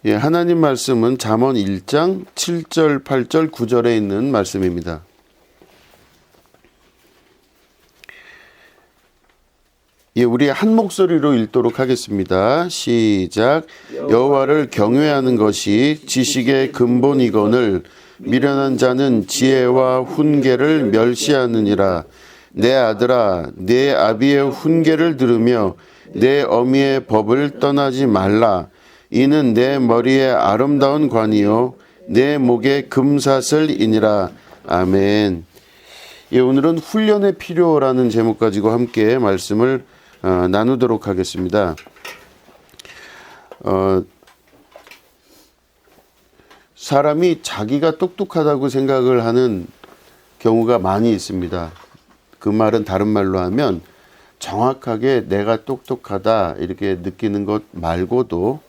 예, 하나님 말씀은 잠언 1장 7절, 8절, 9절에 있는 말씀입니다. 예, 우리 한 목소리로 읽도록 하겠습니다. 시작. 여호와를 경외하는 것이 지식의 근본이거늘 미련한 자는 지혜와 훈계를 멸시하느니라. 내 아들아, 내 아비의 훈계를 들으며 내 어미의 법을 떠나지 말라. 이는 내 머리에 아름다운 관이요 내 목에 금사슬이니라. 아멘. 예, 오늘은 훈련의 필요라는 제목 가지고 함께 말씀을 나누도록 하겠습니다. 사람이 자기가 똑똑하다고 생각을 하는 경우가 많이 있습니다. 그 말은 다른 말로 하면 정확하게 내가 똑똑하다 이렇게 느끼는 것 말고도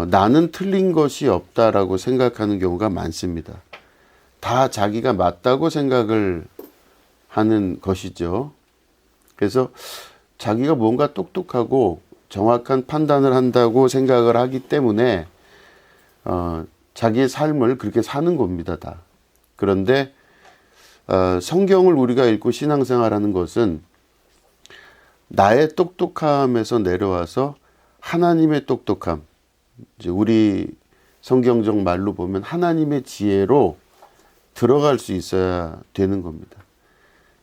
나는 틀린 것이 없다라고 생각하는 경우가 많습니다. 다 자기가 맞다고 생각을 하는 것이죠. 그래서 자기가 뭔가 똑똑하고 정확한 판단을 한다고 생각을 하기 때문에 자기의 삶을 그렇게 사는 겁니다, 다. 그런데 성경을 우리가 읽고 신앙생활하는 것은 나의 똑똑함에서 내려와서 하나님의 똑똑함, 이제 우리 성경적 말로 보면 하나님의 지혜로 들어갈 수 있어야 되는 겁니다.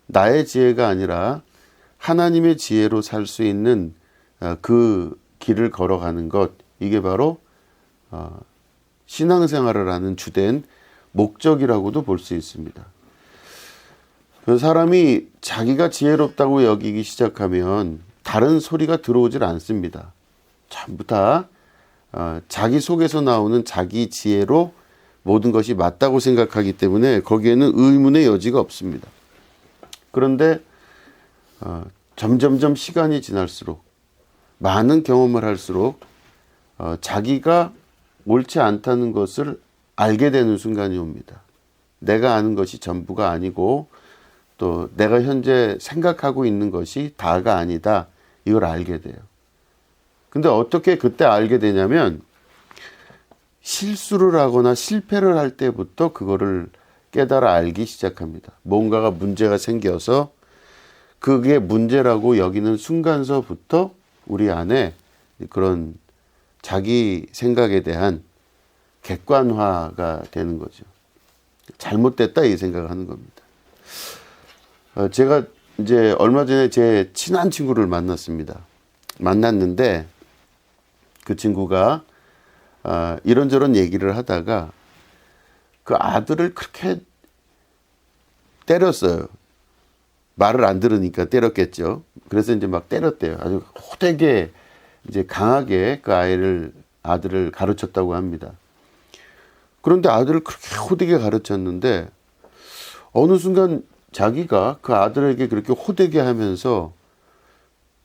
나의 지혜가 아니라 하나님의 지혜로 살 수 있는 그 길을 걸어가는 것, 이게 바로 신앙생활을 하는 주된 목적이라고도 볼 수 있습니다. 사람이 자기가 지혜롭다고 여기기 시작하면 다른 소리가 들어오질 않습니다. 전부 다 자기 속에서 나오는 자기 지혜로 모든 것이 맞다고 생각하기 때문에 거기에는 의문의 여지가 없습니다. 그런데 점점점 시간이 지날수록 많은 경험을 할수록 자기가 옳지 않다는 것을 알게 되는 순간이 옵니다. 내가 아는 것이 전부가 아니고 또 내가 현재 생각하고 있는 것이 다가 아니다, 이걸 알게 돼요. 근데 어떻게 그때 알게 되냐면 실수를 하거나 실패를 할 때부터 그거를 깨달아 알기 시작합니다. 뭔가가 문제가 생겨서 그게 문제라고 여기는 순간서부터 우리 안에 그런 자기 생각에 대한 객관화가 되는 거죠. 잘못됐다 이 생각을 하는 겁니다. 제가 이제 얼마 전에 제 친한 친구를 만났는데 그 친구가 이런저런 얘기를 하다가 그 아들을 그렇게 때렸어요. 말을 안 들으니까 때렸겠죠. 그래서 이제 막 때렸대요. 아주 호되게 이제 강하게 그 아들을 가르쳤다고 합니다. 그런데 아들을 그렇게 호되게 가르쳤는데 어느 순간 자기가 그 아들에게 그렇게 호되게 하면서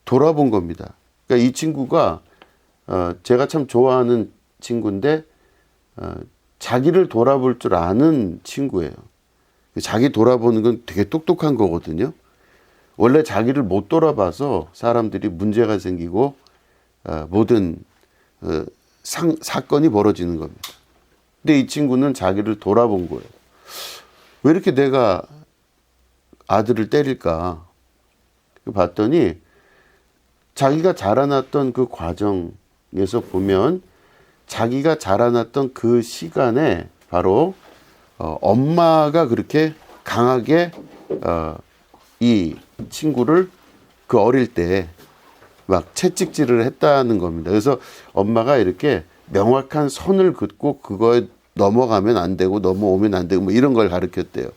돌아본 겁니다. 그러니까 이 친구가 제가 참 좋아하는 친구인데 자기를 돌아볼 줄 아는 친구예요. 자기 돌아보는 건 되게 똑똑한 거거든요. 원래 자기를 못 돌아봐서 사람들이 문제가 생기고 모든 사건이 벌어지는 겁니다. 근데 이 친구는 자기를 돌아본 거예요. 왜 이렇게 내가 아들을 때릴까? 봤더니 자기가 자라났던 그 과정에서 보면 자기가 자라났던 그 시간에 바로 엄마가 그렇게 강하게 이 친구를 그 어릴 때 막 채찍질을 했다는 겁니다. 그래서 엄마가 이렇게 명확한 선을 긋고 그거에 넘어가면 안 되고 넘어오면 안 되고 뭐 이런 걸 가르쳤대요.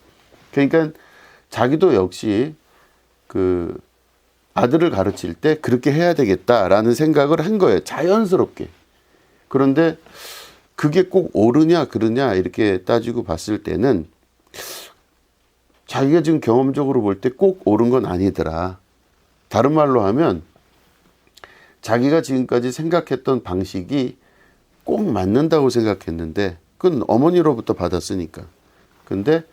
그러니까 자기도 역시 그 아들을 가르칠 때 그렇게 해야 되겠다라는 생각을 한 거예요. 자연스럽게. 그런데 그게 꼭 옳으냐 그르냐 이렇게 따지고 봤을 때는 자기가 지금 경험적으로 볼 때 꼭 옳은 건 아니더라. 다른 말로 하면 자기가 지금까지 생각했던 방식이 꼭 맞는다고 생각했는데 그건 어머니로부터 받았으니까. 근데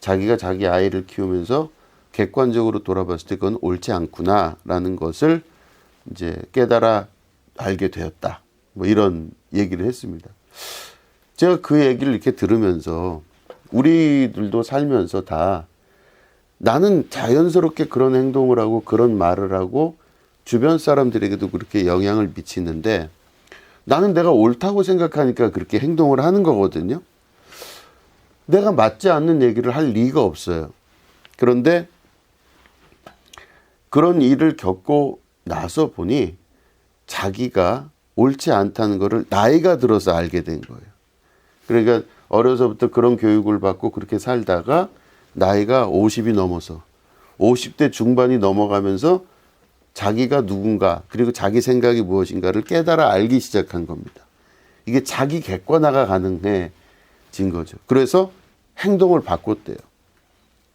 자기가 자기 아이를 키우면서 객관적으로 돌아봤을 때 그건 옳지 않구나라는 것을 이제 깨달아 알게 되었다. 뭐 이런 얘기를 했습니다. 제가 그 얘기를 이렇게 들으면서 우리들도 살면서 다 나는 자연스럽게 그런 행동을 하고 그런 말을 하고 주변 사람들에게도 그렇게 영향을 미치는데 나는 내가 옳다고 생각하니까 그렇게 행동을 하는 거거든요. 내가 맞지 않는 얘기를 할 리가 없어요. 그런데 그런 일을 겪고 나서 보니 자기가 옳지 않다는 것을 나이가 들어서 알게 된 거예요. 그러니까 어려서부터 그런 교육을 받고 그렇게 살다가 나이가 50이 넘어서 50대 중반이 넘어가면서 자기가 누군가 그리고 자기 생각이 무엇인가를 깨달아 알기 시작한 겁니다. 이게 자기 객관화가 가능해진 거죠. 그래서 행동을 바꿨대요.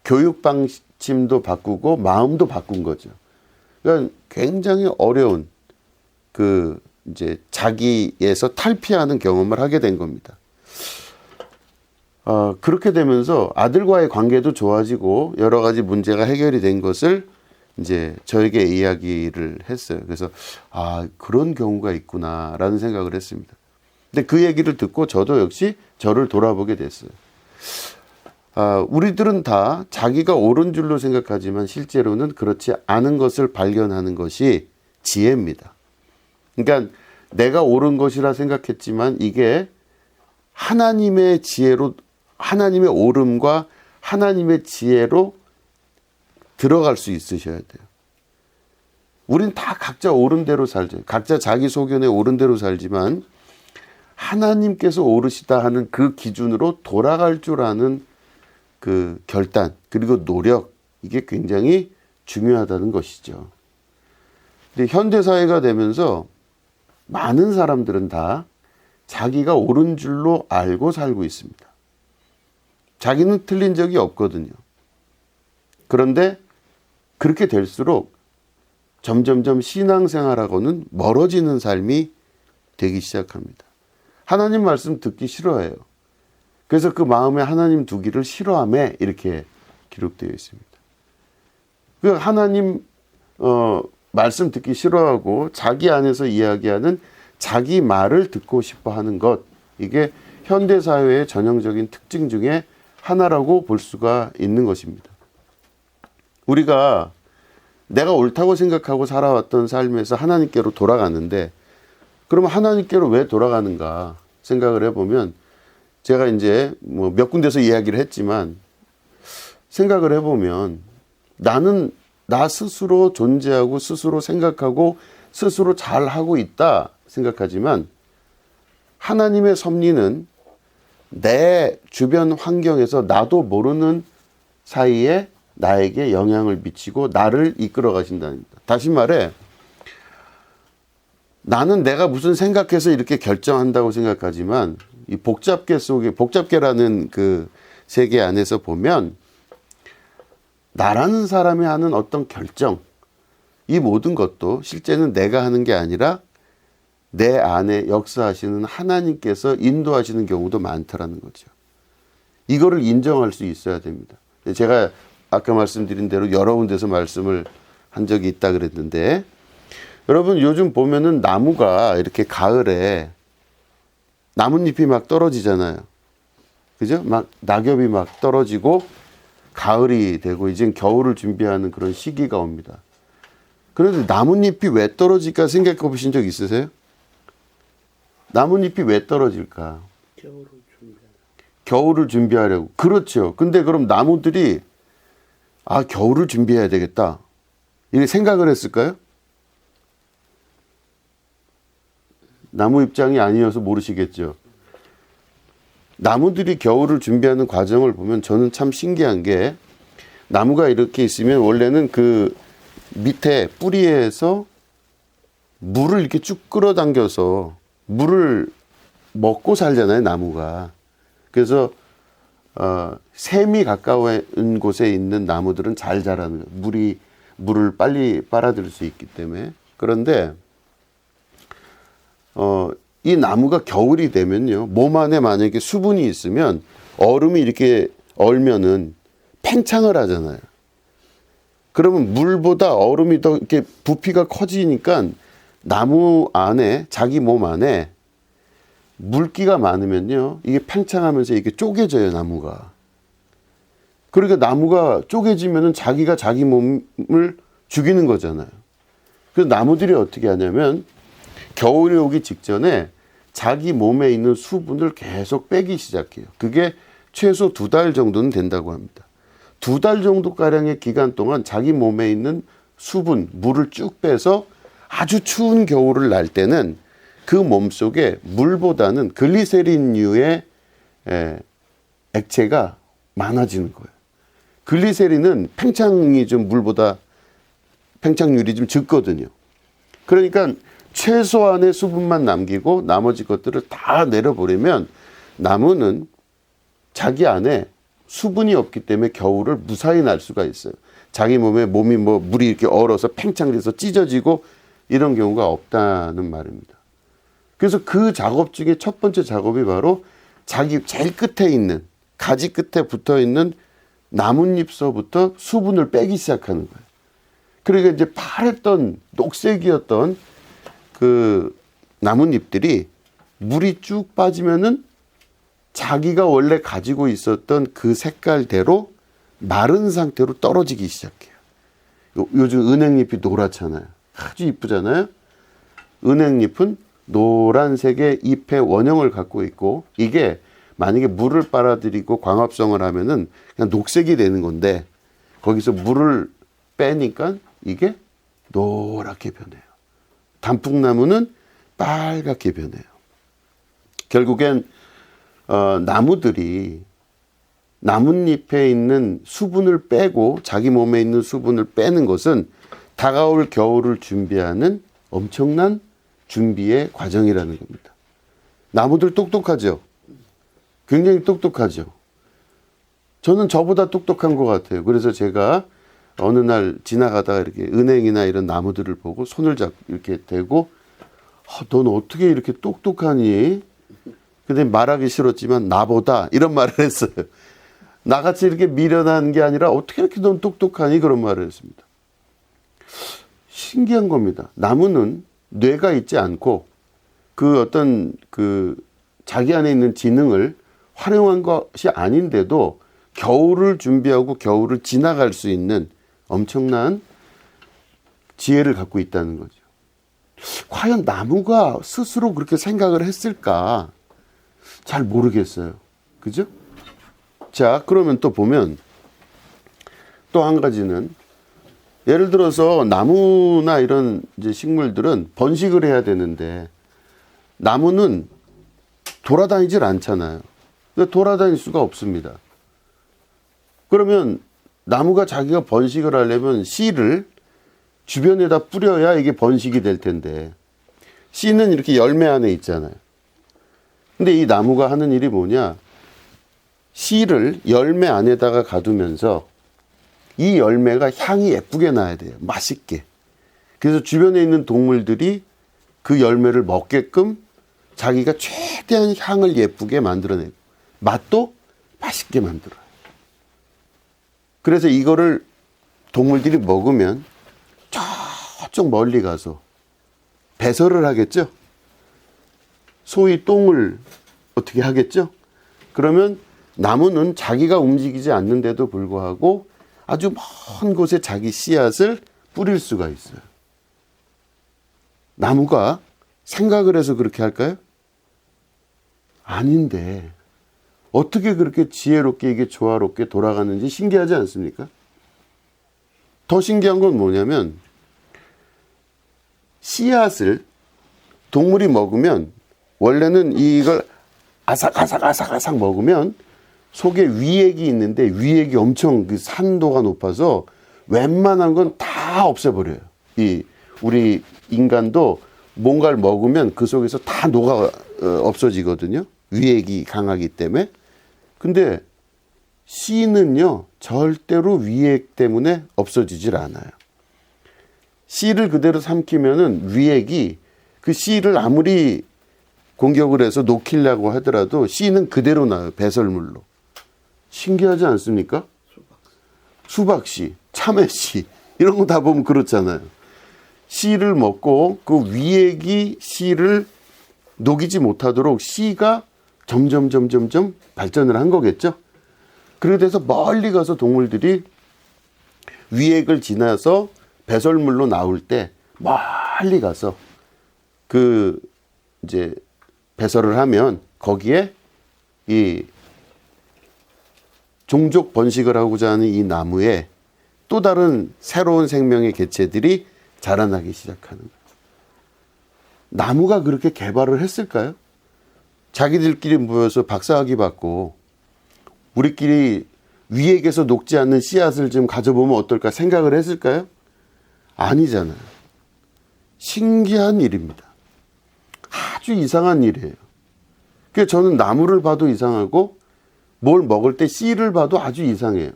교육 방침도 바꾸고 마음도 바꾼 거죠. 그러니까 굉장히 어려운 이제 자기에서 탈피하는 경험을 하게 된 겁니다. 그렇게 되면서 아들과의 관계도 좋아지고 여러 가지 문제가 해결이 된 것을 이제 저에게 이야기를 했어요. 그래서 그런 경우가 있구나라는 생각을 했습니다. 근데 그 얘기를 듣고 저도 역시 저를 돌아보게 됐어요. 우리들은 다 자기가 옳은 줄로 생각하지만 실제로는 그렇지 않은 것을 발견하는 것이 지혜입니다. 그러니까 내가 옳은 것이라 생각했지만 이게 하나님의 지혜로, 하나님의 옳음과 하나님의 지혜로 들어갈 수 있으셔야 돼요. 우린 다 각자 옳은 대로 살죠. 각자 자기 소견에 옳은 대로 살지만 하나님께서 옳으시다 하는 그 기준으로 돌아갈 줄 아는 그 결단 그리고 노력, 이게 굉장히 중요하다는 것이죠. 근데 현대사회가 되면서 많은 사람들은 다 자기가 옳은 줄로 알고 살고 있습니다. 자기는 틀린 적이 없거든요. 그런데 그렇게 될수록 점점점 신앙생활하고는 멀어지는 삶이 되기 시작합니다. 하나님 말씀 듣기 싫어해요. 그래서 그 마음에 하나님 두기를 싫어하며 이렇게 기록되어 있습니다. 그 하나님 말씀 듣기 싫어하고 자기 안에서 이야기하는 자기 말을 듣고 싶어 하는 것, 이게 현대사회의 전형적인 특징 중에 하나라고 볼 수가 있는 것입니다. 우리가 내가 옳다고 생각하고 살아왔던 삶에서 하나님께로 돌아가는데 그러면 하나님께로 왜 돌아가는가 생각을 해보면 제가 이제 뭐 몇 군데서 이야기를 했지만 생각을 해보면 나는 나 스스로 존재하고 스스로 생각하고 스스로 잘하고 있다 생각하지만 하나님의 섭리는 내 주변 환경에서 나도 모르는 사이에 나에게 영향을 미치고 나를 이끌어 가신다는 겁니다. 다시 말해 나는 내가 무슨 생각해서 이렇게 결정한다고 생각하지만 이 복잡계 속에 복잡계라는 그 세계 안에서 보면 나라는 사람이 하는 어떤 결정, 이 모든 것도 실제는 내가 하는 게 아니라 내 안에 역사하시는 하나님께서 인도하시는 경우도 많다라는 거죠. 이거를 인정할 수 있어야 됩니다. 제가 아까 말씀드린 대로 여러 군데서 말씀을 한 적이 있다 그랬는데 여러분 요즘 보면은 나무가 이렇게 가을에 나뭇잎이 막 떨어지잖아요. 그죠? 막 낙엽이 막 떨어지고 가을이 되고 이젠 겨울을 준비하는 그런 시기가 옵니다. 그런데 나뭇잎이 왜 떨어질까 생각해 보신 적 있으세요? 나뭇잎이 왜 떨어질까? 겨울을 준비하려고. 그렇죠. 근데 그럼 나무들이 겨울을 준비해야 되겠다, 이렇게 생각을 했을까요? 나무 입장이 아니어서 모르시겠죠. 나무들이 겨울을 준비하는 과정을 보면 저는 참 신기한 게 나무가 이렇게 있으면 원래는 그 밑에 뿌리에서 물을 이렇게 쭉 끌어당겨서 물을 먹고 살잖아요, 나무가. 그래서 샘이 가까운 곳에 있는 나무들은 잘 자라는 거예요. 물을 빨리 빨아들일 수 있기 때문에. 그런데 이 나무가 겨울이 되면요, 몸 안에 만약에 수분이 있으면 얼음이 이렇게 얼면은 팽창을 하잖아요. 그러면 물보다 얼음이 더 이렇게 부피가 커지니까 나무 안에, 자기 몸 안에 물기가 많으면요, 이게 팽창하면서 이게 쪼개져요, 나무가. 그러니까 나무가 쪼개지면은 자기가 자기 몸을 죽이는 거잖아요. 그래서 나무들이 어떻게 하냐면 겨울이 오기 직전에 자기 몸에 있는 수분을 계속 빼기 시작해요. 그게 최소 2달 정도는 된다고 합니다. 2달 정도가량의 기간 동안 자기 몸에 있는 수분, 물을 쭉 빼서 아주 추운 겨울을 날 때는 그 몸속에 물보다는 글리세린류의 액체가 많아지는 거예요. 글리세린은 팽창이 좀 물보다 팽창률이 좀 적거든요. 그러니까 최소한의 수분만 남기고 나머지 것들을 다 내려버리면 나무는 자기 안에 수분이 없기 때문에 겨울을 무사히 날 수가 있어요. 자기 몸이 뭐 물이 이렇게 얼어서 팽창돼서 찢어지고 이런 경우가 없다는 말입니다. 그래서 그 작업 중에 첫 번째 작업이 바로 자기 제일 끝에 있는 가지 끝에 붙어 있는 나뭇잎서부터 수분을 빼기 시작하는 거예요. 그러니까 이제 파랬던 녹색이었던 그 나뭇잎들이 물이 쭉 빠지면은 자기가 원래 가지고 있었던 그 색깔대로 마른 상태로 떨어지기 시작해요. 요즘 은행잎이 노랗잖아요. 아주 이쁘잖아요. 은행잎은 노란색의 잎의 원형을 갖고 있고, 이게 만약에 물을 빨아들이고 광합성을 하면은 그냥 녹색이 되는 건데, 거기서 물을 빼니까 이게 노랗게 변해요. 단풍나무는 빨갛게 변해요. 결국엔 나무들이 나뭇잎에 있는 수분을 빼고 자기 몸에 있는 수분을 빼는 것은 다가올 겨울을 준비하는 엄청난 준비의 과정이라는 겁니다. 나무들 똑똑하죠? 굉장히 똑똑하죠? 저는 저보다 똑똑한 것 같아요. 그래서 제가 어느 날 지나가다가 이렇게 은행이나 이런 나무들을 보고 손을 잡고 이렇게 대고, 넌 어떻게 이렇게 똑똑하니? 근데 말하기 싫었지만 나보다 이런 말을 했어요. 나같이 이렇게 미련한 게 아니라 어떻게 이렇게 넌 똑똑하니? 그런 말을 했습니다. 신기한 겁니다. 나무는 뇌가 있지 않고 그 어떤 그 자기 안에 있는 지능을 활용한 것이 아닌데도 겨울을 준비하고 겨울을 지나갈 수 있는 엄청난 지혜를 갖고 있다는 거죠. 과연 나무가 스스로 그렇게 생각을 했을까? 잘 모르겠어요. 그죠? 자, 그러면 또 보면 또 한 가지는, 예를 들어서 나무나 이런 이제 식물들은 번식을 해야 되는데 나무는 돌아다니질 않잖아요. 돌아다닐 수가 없습니다. 그러면 나무가 자기가 번식을 하려면 씨를 주변에다 뿌려야 이게 번식이 될 텐데, 씨는 이렇게 열매 안에 있잖아요. 근데 이 나무가 하는 일이 뭐냐? 씨를 열매 안에다가 가두면서 이 열매가 향이 예쁘게 나야 돼요. 맛있게. 그래서 주변에 있는 동물들이 그 열매를 먹게끔 자기가 최대한 향을 예쁘게 만들어내고 맛도 맛있게 만들어요. 그래서 이거를 동물들이 먹으면 저쪽 멀리 가서 배설을 하겠죠. 소위 똥을 어떻게 하겠죠. 그러면 나무는 자기가 움직이지 않는데도 불구하고 아주 먼 곳에 자기 씨앗을 뿌릴 수가 있어요. 나무가 생각을 해서 그렇게 할까요? 아닌데 어떻게 그렇게 지혜롭게 이게 조화롭게 돌아가는지 신기하지 않습니까? 더 신기한 건 뭐냐면, 씨앗을 동물이 먹으면 원래는 이걸 아삭아삭 먹으면 속에 위액이 있는데 위액이 엄청 그 산도가 높아서 웬만한 건 다 없애버려요. 우리 인간도 뭔가를 먹으면 그 속에서 다 녹아 없어지거든요. 위액이 강하기 때문에. 근데 씨는요 절대로 위액 때문에 없어지질 않아요. 씨를 그대로 삼키면은 위액이 그 씨를 아무리 공격을 해서 녹이려고 하더라도 씨는 그대로 나요. 배설물로. 신기하지 않습니까? 수박씨, 참외씨 이런 거 다 보면 그렇잖아요. 씨를 먹고 그 위액이 씨를 녹이지 못하도록 씨가 점점 발전을 한 거겠죠. 그렇게 돼서 멀리 가서 동물들이 위액을 지나서 배설물로 나올 때 멀리 가서 그 이제 배설을 하면 거기에 이 종족 번식을 하고자 하는 이 나무에 또 다른 새로운 생명의 개체들이 자라나기 시작하는 거예요. 나무가 그렇게 개발을 했을까요? 자기들끼리 모여서 박사학위 받고 우리끼리 위액에서 녹지 않는 씨앗을 좀 가져보면 어떨까 생각을 했을까요? 아니잖아요. 신기한 일입니다. 아주 이상한 일이에요. 그래서 저는 나무를 봐도 이상하고 뭘 먹을 때 씨를 봐도 아주 이상해요.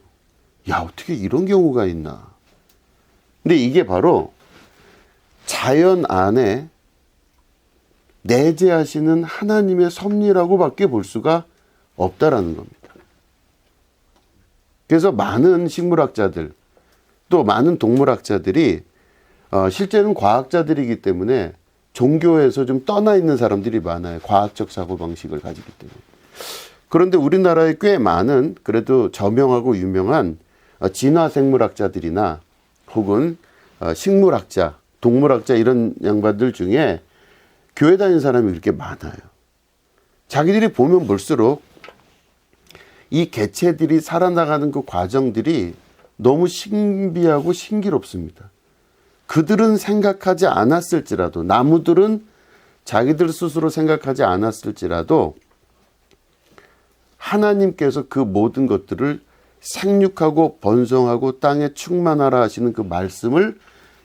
야, 어떻게 이런 경우가 있나. 근데 이게 바로 자연 안에 내재하시는 하나님의 섭리라고밖에 볼 수가 없다라는 겁니다. 그래서 많은 식물학자들 또 많은 동물학자들이 실제는 과학자들이기 때문에 종교에서 좀 떠나 있는 사람들이 많아요. 과학적 사고방식을 가지기 때문에. 그런데 우리나라에 꽤 많은 그래도 저명하고 유명한 진화생물학자들이나 혹은 식물학자, 동물학자 이런 양반들 중에 교회 다니는 사람이 그렇게 많아요. 자기들이 보면 볼수록 이 개체들이 살아나가는 그 과정들이 너무 신비하고 신기롭습니다. 그들은 생각하지 않았을지라도, 나무들은 자기들 스스로 생각하지 않았을지라도 하나님께서 그 모든 것들을 생육하고 번성하고 땅에 충만하라 하시는 그 말씀을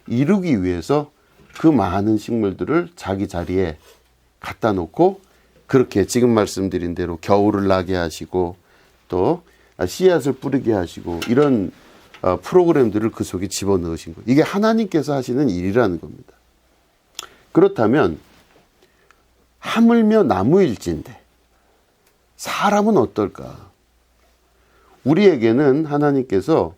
이루기 위해서 그 많은 식물들을 자기 자리에 갖다 놓고 그렇게 지금 말씀드린 대로 겨울을 나게 하시고 또 씨앗을 뿌리게 하시고 이런 프로그램들을 그 속에 집어넣으신 거예요. 이게 하나님께서 하시는 일이라는 겁니다. 그렇다면 하물며 나무일진데 사람은 어떨까? 우리에게는 하나님께서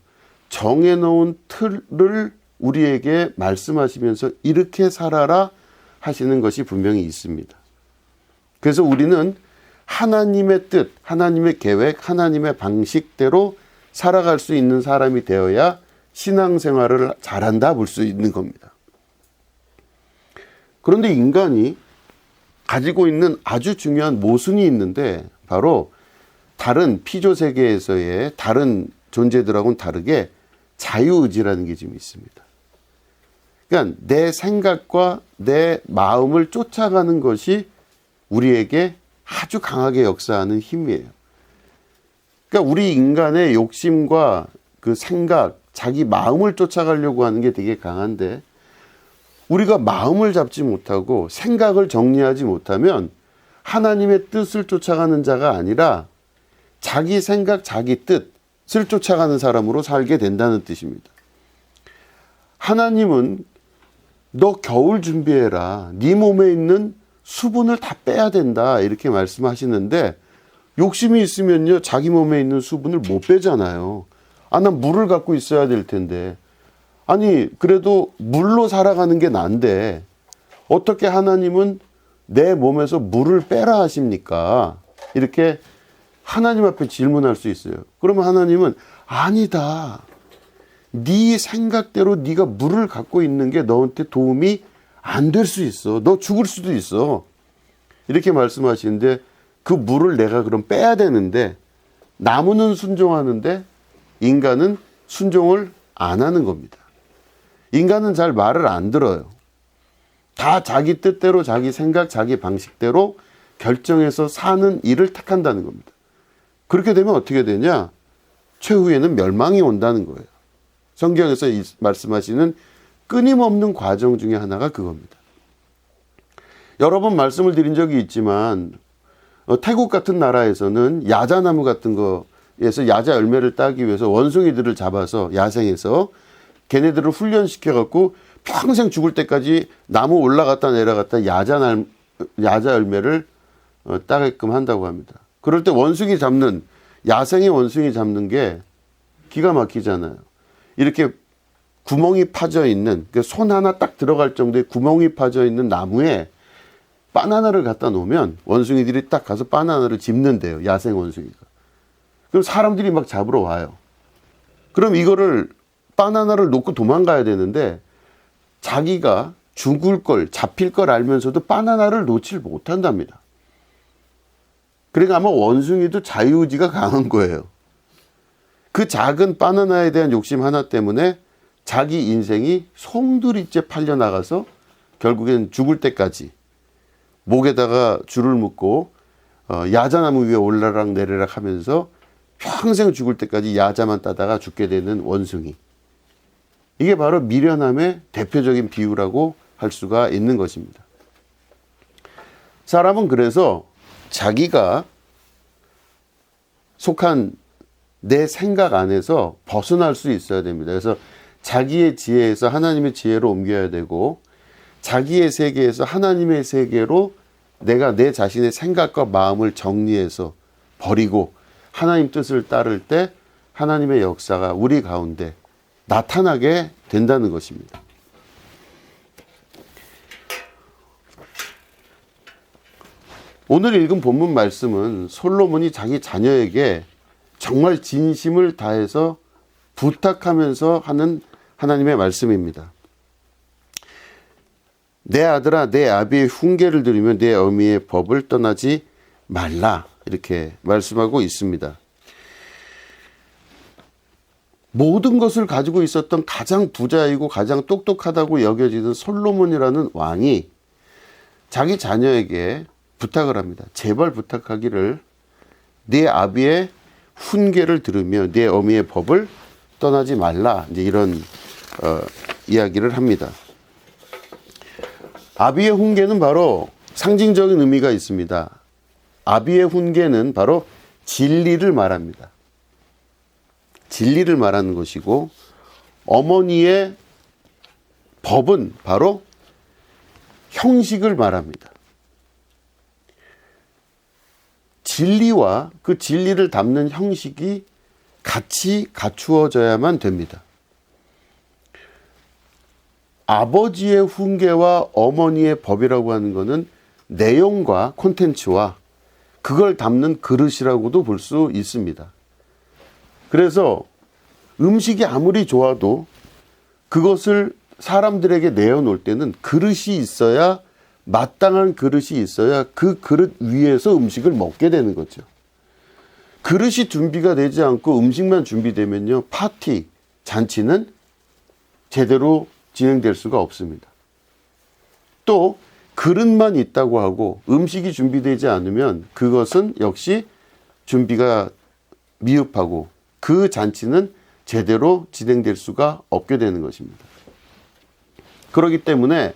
정해놓은 틀을 우리에게 말씀하시면서 이렇게 살아라 하시는 것이 분명히 있습니다. 그래서 우리는 하나님의 뜻, 하나님의 계획, 하나님의 방식대로 살아갈 수 있는 사람이 되어야 신앙생활을 잘한다 볼 수 있는 겁니다. 그런데 인간이 가지고 있는 아주 중요한 모순이 있는데 바로 다른 피조세계에서의 다른 존재들하고는 다르게 자유의지라는 게 좀 있습니다. 그러니까 내 생각과 내 마음을 쫓아가는 것이 우리에게 아주 강하게 역사하는 힘이에요. 그러니까 우리 인간의 욕심과 그 생각, 자기 마음을 쫓아가려고 하는 게 되게 강한데 우리가 마음을 잡지 못하고 생각을 정리하지 못하면 하나님의 뜻을 쫓아가는 자가 아니라 자기 생각, 자기 뜻을 쫓아가는 사람으로 살게 된다는 뜻입니다. 하나님은 너 겨울 준비해라. 네 몸에 있는 수분을 다 빼야 된다. 이렇게 말씀하시는데 욕심이 있으면요. 자기 몸에 있는 수분을 못 빼잖아요. 난 물을 갖고 있어야 될 텐데. 아니 그래도 물로 살아가는 게 난데 어떻게 하나님은 내 몸에서 물을 빼라 하십니까? 이렇게 하나님 앞에 질문할 수 있어요. 그러면 하나님은 아니다. 네 생각대로 네가 물을 갖고 있는 게 너한테 도움이 안 될 수 있어. 너 죽을 수도 있어. 이렇게 말씀하시는데 그 물을 내가 그럼 빼야 되는데 나무는 순종하는데 인간은 순종을 안 하는 겁니다. 인간은 잘 말을 안 들어요. 다 자기 뜻대로 자기 생각, 자기 방식대로 결정해서 사는 일을 택한다는 겁니다. 그렇게 되면 어떻게 되냐? 최후에는 멸망이 온다는 거예요. 성경에서 말씀하시는 끊임없는 과정 중에 하나가 그겁니다. 여러 번 말씀을 드린 적이 있지만 태국 같은 나라에서는 야자나무 같은 거에서 야자 열매를 따기 위해서 원숭이들을 잡아서 야생에서 걔네들을 훈련시켜갖고 평생 죽을 때까지 나무 올라갔다 내려갔다 야자 열매를 따게끔 한다고 합니다. 그럴 때 야생의 원숭이 잡는 게 기가 막히잖아요. 이렇게 구멍이 파져 있는, 손 하나 딱 들어갈 정도의 구멍이 파져 있는 나무에 바나나를 갖다 놓으면 원숭이들이 딱 가서 바나나를 집는데요. 야생 원숭이가. 그럼 사람들이 막 잡으러 와요. 그럼 이거를 바나나를 놓고 도망가야 되는데 자기가 죽을 걸, 잡힐 걸 알면서도 바나나를 놓질 못한답니다. 그러니까 아마 원숭이도 자유의지가 강한 거예요. 그 작은 바나나에 대한 욕심 하나 때문에 자기 인생이 송두리째 팔려나가서 결국엔 죽을 때까지 목에다가 줄을 묶고 야자나무 위에 올라락 내리락 하면서 평생 죽을 때까지 야자만 따다가 죽게 되는 원숭이. 이게 바로 미련함의 대표적인 비유라고 할 수가 있는 것입니다. 사람은 그래서 자기가 속한 내 생각 안에서 벗어날 수 있어야 됩니다. 그래서 자기의 지혜에서 하나님의 지혜로 옮겨야 되고 자기의 세계에서 하나님의 세계로 내가 내 자신의 생각과 마음을 정리해서 버리고 하나님 뜻을 따를 때 하나님의 역사가 우리 가운데 나타나게 된다는 것입니다. 오늘 읽은 본문 말씀은 솔로몬이 자기 자녀에게 정말 진심을 다해서 부탁하면서 하는 하나님의 말씀입니다. 내 아들아, 내 아비의 훈계를 들으며 내 어미의 법을 떠나지 말라. 이렇게 말씀하고 있습니다. 모든 것을 가지고 있었던 가장 부자이고 가장 똑똑하다고 여겨지는 솔로몬이라는 왕이 자기 자녀에게 부탁을 합니다. 제발 부탁하기를 네 아비의 훈계를 들으며 네 어미의 법을 떠나지 말라. 이제 이런 이야기를 합니다. 아비의 훈계는 바로 상징적인 의미가 있습니다. 아비의 훈계는 바로 진리를 말합니다. 진리를 말하는 것이고 어머니의 법은 바로 형식을 말합니다. 진리와 그 진리를 담는 형식이 같이 갖추어져야만 됩니다. 아버지의 훈계와 어머니의 법이라고 하는 것은 내용과 콘텐츠와 그걸 담는 그릇이라고도 볼 수 있습니다. 그래서 음식이 아무리 좋아도 그것을 사람들에게 내어놓을 때는 그릇이 있어야, 마땅한 그릇이 있어야 그 그릇 위에서 음식을 먹게 되는 거죠. 그릇이 준비가 되지 않고 음식만 준비되면요, 파티, 잔치는 제대로 진행될 수가 없습니다. 또 그릇만 있다고 하고 음식이 준비되지 않으면 그것은 역시 준비가 미흡하고 그 잔치는 제대로 진행될 수가 없게 되는 것입니다. 그렇기 때문에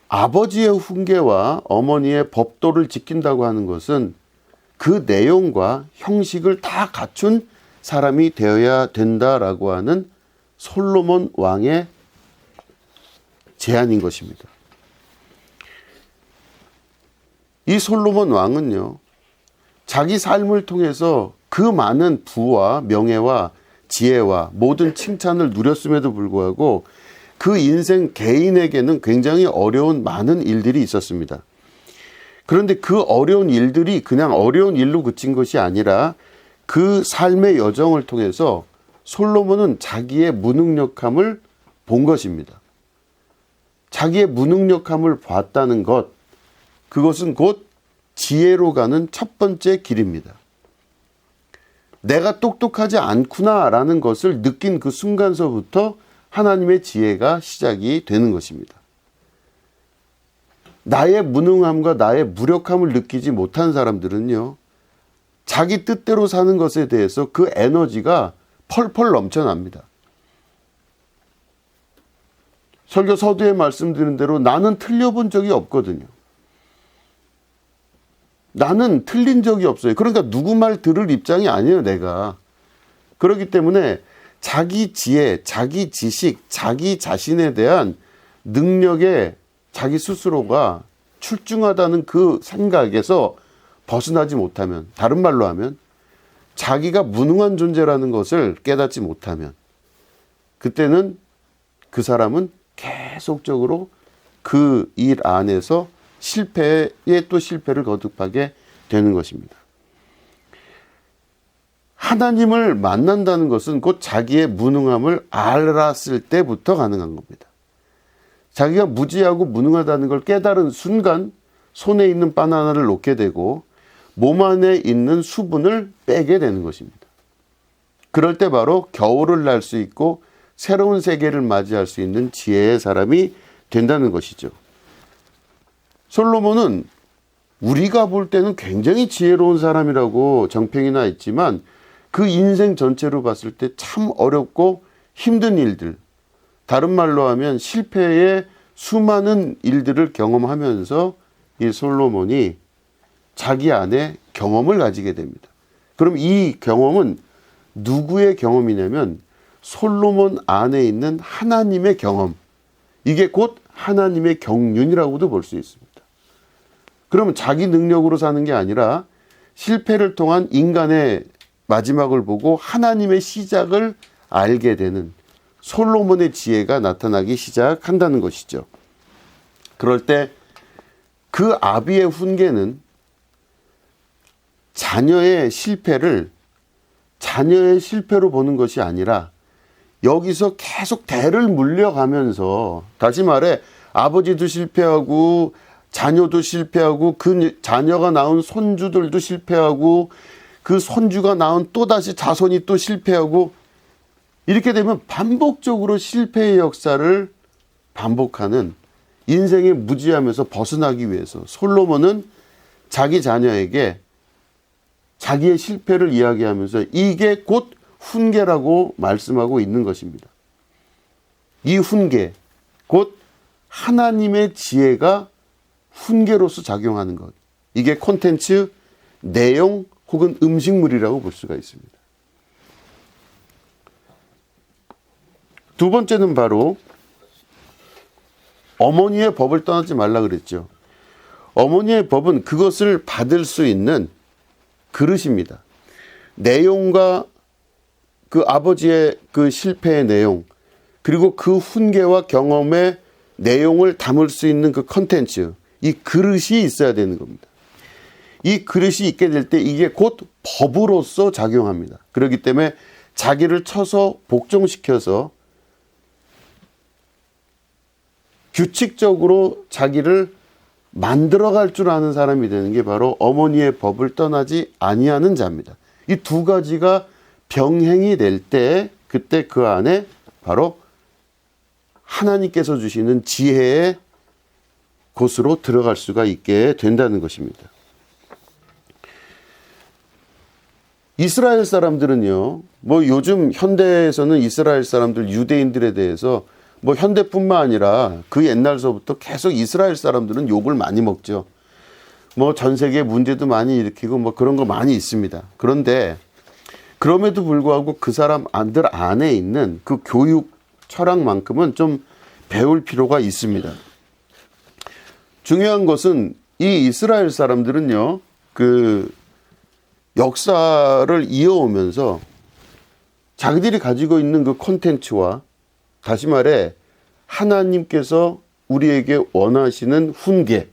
아버지의 훈계와 어머니의 법도를 지킨다고 하는 것은 그 내용과 형식을 다 갖춘 사람이 되어야 된다라고 하는 솔로몬 왕의 제안인 것입니다. 이 솔로몬 왕은요, 자기 삶을 통해서 그 많은 부와 명예와 지혜와 모든 칭찬을 누렸음에도 불구하고 그 인생 개인에게는 굉장히 어려운 많은 일들이 있었습니다. 그런데 그 어려운 일들이 그냥 어려운 일로 그친 것이 아니라 그 삶의 여정을 통해서 솔로몬은 자기의 무능력함을 본 것입니다. 자기의 무능력함을 봤다는 것, 그것은 곧 지혜로 가는 첫 번째 길입니다. 내가 똑똑하지 않구나라는 것을 느낀 그 순간서부터 하나님의 지혜가 시작이 되는 것입니다. 나의 무능함과 나의 무력함을 느끼지 못한 사람들은요, 자기 뜻대로 사는 것에 대해서 그 에너지가 펄펄 넘쳐납니다. 설교 서두에 말씀드린 대로 나는 틀려본 적이 없거든요. 나는 틀린 적이 없어요. 그러니까 누구 말 들을 입장이 아니에요, 내가. 그렇기 때문에 자기 지혜, 자기 지식, 자기 자신에 대한 능력에 자기 스스로가 출중하다는 그 생각에서 벗어나지 못하면, 다른 말로 하면 자기가 무능한 존재라는 것을 깨닫지 못하면 그때는 그 사람은 계속적으로 그 일 안에서 실패에 또 실패를 거듭하게 되는 것입니다. 하나님을 만난다는 것은 곧 자기의 무능함을 알았을 때부터 가능한 겁니다. 자기가 무지하고 무능하다는 걸 깨달은 순간 손에 있는 바나나를 놓게 되고 몸 안에 있는 수분을 빼게 되는 것입니다. 그럴 때 바로 겨울을 날 수 있고 새로운 세계를 맞이할 수 있는 지혜의 사람이 된다는 것이죠. 솔로몬은 우리가 볼 때는 굉장히 지혜로운 사람이라고 정평이 나 있지만 그 인생 전체로 봤을 때 참 어렵고 힘든 일들, 다른 말로 하면 실패의 수많은 일들을 경험하면서 이 솔로몬이 자기 안에 경험을 가지게 됩니다. 그럼 이 경험은 누구의 경험이냐면 솔로몬 안에 있는 하나님의 경험, 이게 곧 하나님의 경륜이라고도 볼 수 있습니다. 그러면 자기 능력으로 사는 게 아니라 실패를 통한 인간의 마지막을 보고 하나님의 시작을 알게 되는 솔로몬의 지혜가 나타나기 시작한다는 것이죠. 그럴 때 그 아비의 훈계는 자녀의 실패를 자녀의 실패로 보는 것이 아니라 여기서 계속 대를 물려가면서, 다시 말해 아버지도 실패하고 자녀도 실패하고 그 자녀가 낳은 손주들도 실패하고 그 손주가 낳은 또다시 자손이 또 실패하고, 이렇게 되면 반복적으로 실패의 역사를 반복하는 인생의 무지함에서 벗어나기 위해서 솔로몬은 자기 자녀에게 자기의 실패를 이야기하면서 이게 곧 훈계라고 말씀하고 있는 것입니다. 이 훈계, 곧 하나님의 지혜가 훈계로서 작용하는 것, 이게 콘텐츠, 내용 혹은 음식물이라고 볼 수가 있습니다. 두 번째는 바로 어머니의 법을 떠나지 말라 그랬죠. 어머니의 법은 그것을 받을 수 있는 그릇입니다. 내용과 그 아버지의 그 실패의 내용, 그리고 그 훈계와 경험의 내용을 담을 수 있는 그 컨텐츠, 이 그릇이 있어야 되는 겁니다. 이 그릇이 있게 될 때 이게 곧 법으로서 작용합니다. 그렇기 때문에 자기를 쳐서 복종시켜서 규칙적으로 자기를 만들어갈 줄 아는 사람이 되는 게 바로 어머니의 법을 떠나지 아니하는 자입니다. 이 두 가지가 병행이 될 때 그때 그 안에 바로 하나님께서 주시는 지혜의 곳으로 들어갈 수가 있게 된다는 것입니다. 이스라엘 사람들은요, 뭐 요즘 현대에서는 이스라엘 사람들, 유대인들에 대해서 뭐 현대뿐만 아니라 그 옛날서부터 계속 이스라엘 사람들은 욕을 많이 먹죠. 뭐 전 세계 문제도 많이 일으키고 뭐 그런 거 많이 있습니다. 그런데 그럼에도 불구하고 그 사람들 안에 있는 그 교육 철학만큼은 좀 배울 필요가 있습니다. 중요한 것은 이 이스라엘 사람들은요, 그 역사를 이어오면서 자기들이 가지고 있는 그 콘텐츠와, 다시 말해 하나님께서 우리에게 원하시는 훈계,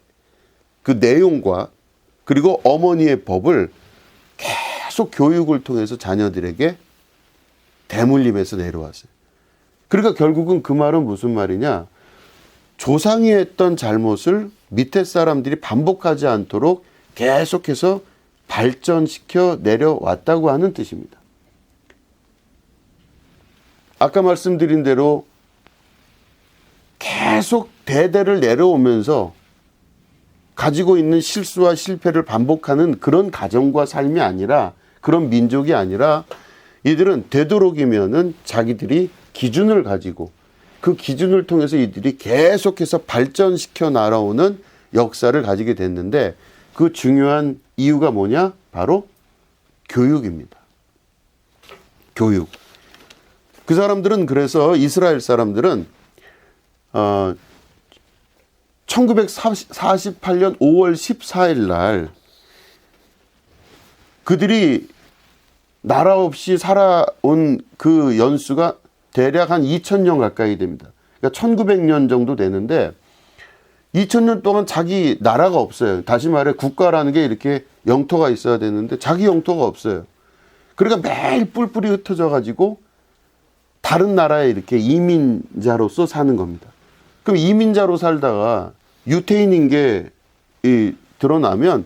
그 내용과 그리고 어머니의 법을 계속 교육을 통해서 자녀들에게 대물림해서 내려왔어요. 그러니까 결국은 그 말은 무슨 말이냐, 조상이 했던 잘못을 밑에 사람들이 반복하지 않도록 계속해서 발전시켜 내려왔다고 하는 뜻입니다. 아까 말씀드린 대로 계속 대대를 내려오면서 가지고 있는 실수와 실패를 반복하는 그런 가정과 삶이 아니라, 그런 민족이 아니라, 이들은 되도록이면은 자기들이 기준을 가지고 그 기준을 통해서 이들이 계속해서 발전시켜 나아오는 역사를 가지게 됐는데, 그 중요한 이유가 뭐냐? 바로 교육입니다. 교육. 그 사람들은, 그래서 이스라엘 사람들은 1948년 5월 14일 날 그들이 나라 없이 살아온 그 연수가 대략 한 2000년 가까이 됩니다. 그러니까 1900년 정도 되는데, 2000년 동안 자기 나라가 없어요. 다시 말해 국가라는 게 이렇게 영토가 있어야 되는데 자기 영토가 없어요. 그러니까 매일 뿔뿔이 흩어져 가지고 다른 나라에 이렇게 이민자로서 사는 겁니다. 그럼 이민자로 살다가 유태인인 게 드러나면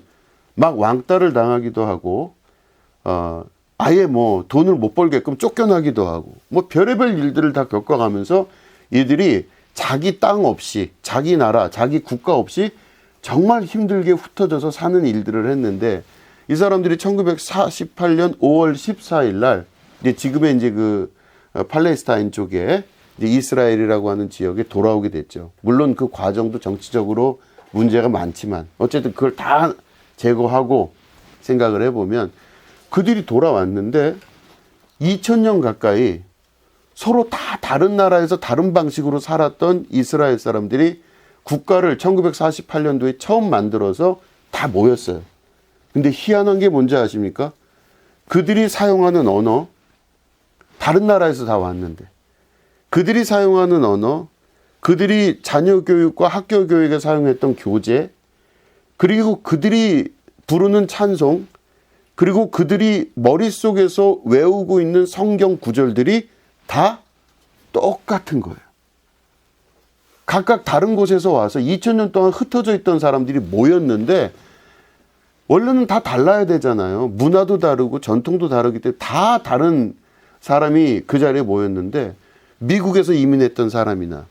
막 왕따를 당하기도 하고 아예 뭐 돈을 못 벌게끔 쫓겨나기도 하고 뭐 별의별 일들을 다 겪어가면서 이들이 자기 땅 없이 자기 나라 자기 국가 없이 정말 힘들게 흩어져서 사는 일들을 했는데 이 사람들이 1948년 5월 14일 날 이제 지금의 이제 그 팔레스타인 쪽에 이제 이스라엘이라고 하는 지역에 돌아오게 됐죠. 물론 그 과정도 정치적으로 문제가 많지만 어쨌든 그걸 다 제거하고 생각을 해보면 그들이 돌아왔는데 2000년 가까이 서로 다 다른 나라에서 다른 방식으로 살았던 이스라엘 사람들이 국가를 1948년도에 처음 만들어서 다 모였어요. 근데 희한한 게 뭔지 아십니까? 그들이 사용하는 언어, 다른 나라에서 다 왔는데 그들이 사용하는 언어, 그들이 자녀 교육과 학교 교육에 사용했던 교재, 그리고 그들이 부르는 찬송, 그리고 그들이 머릿속에서 외우고 있는 성경 구절들이 다 똑같은 거예요. 각각 다른 곳에서 와서 2000년 동안 흩어져 있던 사람들이 모였는데 원래는 다 달라야 되잖아요. 문화도 다르고 전통도 다르기 때문에 다 다른 사람이 그 자리에 모였는데 미국에서 이민했던 사람이나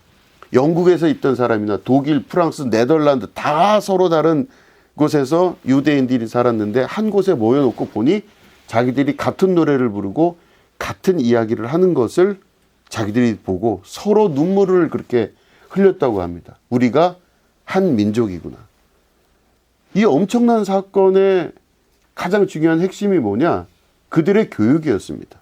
영국에서 있던 사람이나 독일, 프랑스, 네덜란드 다 서로 다른 곳에서 유대인들이 살았는데 한 곳에 모여놓고 보니 자기들이 같은 노래를 부르고 같은 이야기를 하는 것을 자기들이 보고 서로 눈물을 그렇게 흘렸다고 합니다. 우리가 한 민족이구나. 이 엄청난 사건의 가장 중요한 핵심이 뭐냐? 그들의 교육이었습니다.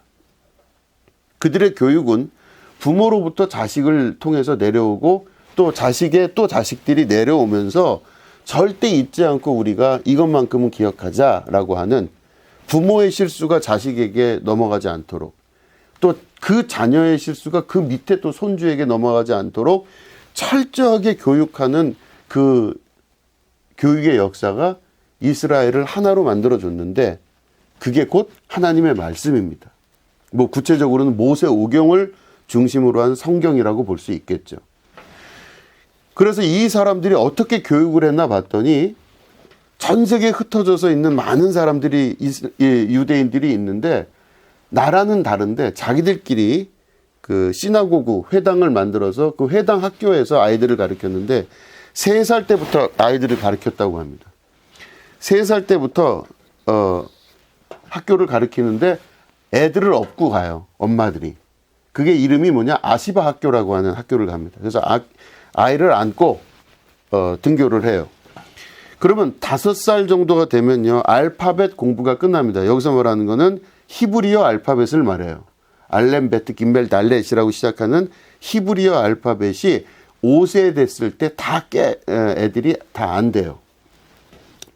그들의 교육은 부모로부터 자식을 통해서 내려오고 또 자식의 또 자식들이 내려오면서 절대 잊지 않고 우리가 이것만큼은 기억하자라고 하는 부모의 실수가 자식에게 넘어가지 않도록 또 그 자녀의 실수가 그 밑에 또 손주에게 넘어가지 않도록 철저하게 교육하는 그 교육의 역사가 이스라엘을 하나로 만들어줬는데 그게 곧 하나님의 말씀입니다. 뭐 구체적으로는 모세 오경을 중심으로 한 성경이라고 볼 수 있겠죠. 그래서 이 사람들이 어떻게 교육을 했나 봤더니 전 세계에 흩어져서 있는 많은 사람들이 유대인들이 있는데 나라는 다른데 자기들끼리 그 시나고구 회당을 만들어서 그 회당 학교에서 아이들을 가르쳤는데 3살 때부터 아이들을 가르쳤다고 합니다. 3살 때부터 학교를 가르치는데 애들을 업고 가요. 엄마들이. 그게 이름이 뭐냐? 아시바 학교라고 하는 학교를 갑니다. 그래서 아이를 안고 등교를 해요. 그러면 5살 정도가 되면요. 알파벳 공부가 끝납니다. 여기서 말하는 거는 히브리어 알파벳을 말해요. 알렘, 베트, 김벨, 달렛이라고 시작하는 히브리어 알파벳이 5세 됐을 때 애들이 다 안 돼요.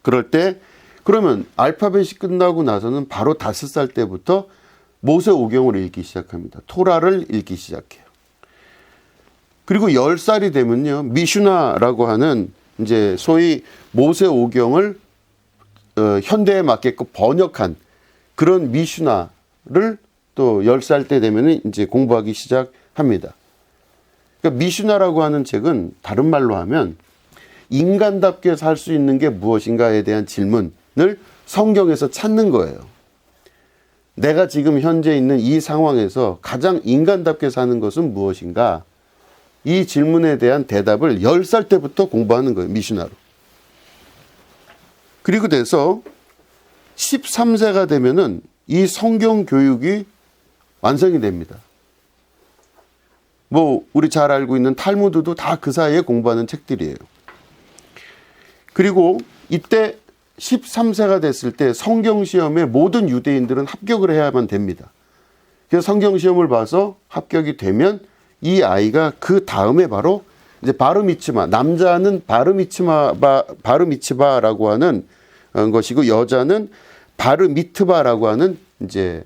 그럴 때 그러면 알파벳이 끝나고 나서는 바로 5살 때부터 모세 오경을 읽기 시작합니다. 토라를 읽기 시작해요. 그리고 10살이 되면요. 미슈나라고 하는 이제 소위 모세 오경을 현대에 맞게끔 번역한 그런 미슈나를 또 10살 때 되면 이제 공부하기 시작합니다. 그러니까 미슈나라고 하는 책은 다른 말로 하면 인간답게 살 수 있는 게 무엇인가에 대한 질문을 성경에서 찾는 거예요. 내가 지금 현재 있는 이 상황에서 가장 인간답게 사는 것은 무엇인가? 이 질문에 대한 대답을 10살 때부터 공부하는 거예요. 미슈나로. 그리고 돼서 13세가 되면은 이 성경 교육이 완성이 됩니다. 뭐 우리 잘 알고 있는 탈무드도 다 그 사이에 공부하는 책들이에요. 그리고 이때 13세가 됐을 때 성경시험에 모든 유대인들은 합격을 해야만 됩니다. 그래서 성경시험을 봐서 합격이 되면 이 아이가 그 다음에 바로 이제 바르미츠바, 남자는 바르미츠바라고 하는 것이고 여자는 바르미트바라고 하는 이제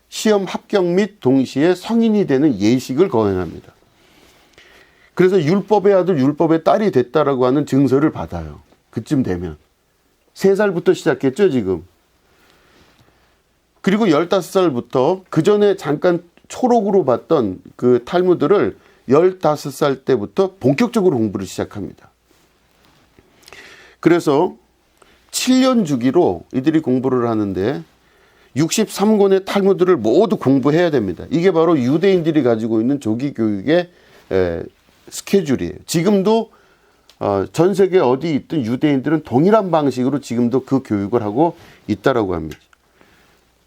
시험 합격 및 동시에 성인이 되는 예식을 거행합니다. 그래서 율법의 아들, 율법의 딸이 됐다라고 하는 증서를 받아요. 그쯤 되면. 3살부터 시작했죠, 지금. 그리고 15살부터 그 전에 잠깐 초록으로 봤던 그 탈무드를 15살 때부터 본격적으로 공부를 시작합니다. 그래서 7년 주기로 이들이 공부를 하는데 63권의 탈무드를 모두 공부해야 됩니다. 이게 바로 유대인들이 가지고 있는 조기 교육의 스케줄이에요. 지금도 전 세계 어디 있든 유대인들은 동일한 방식으로 지금도 그 교육을 하고 있다라고 합니다.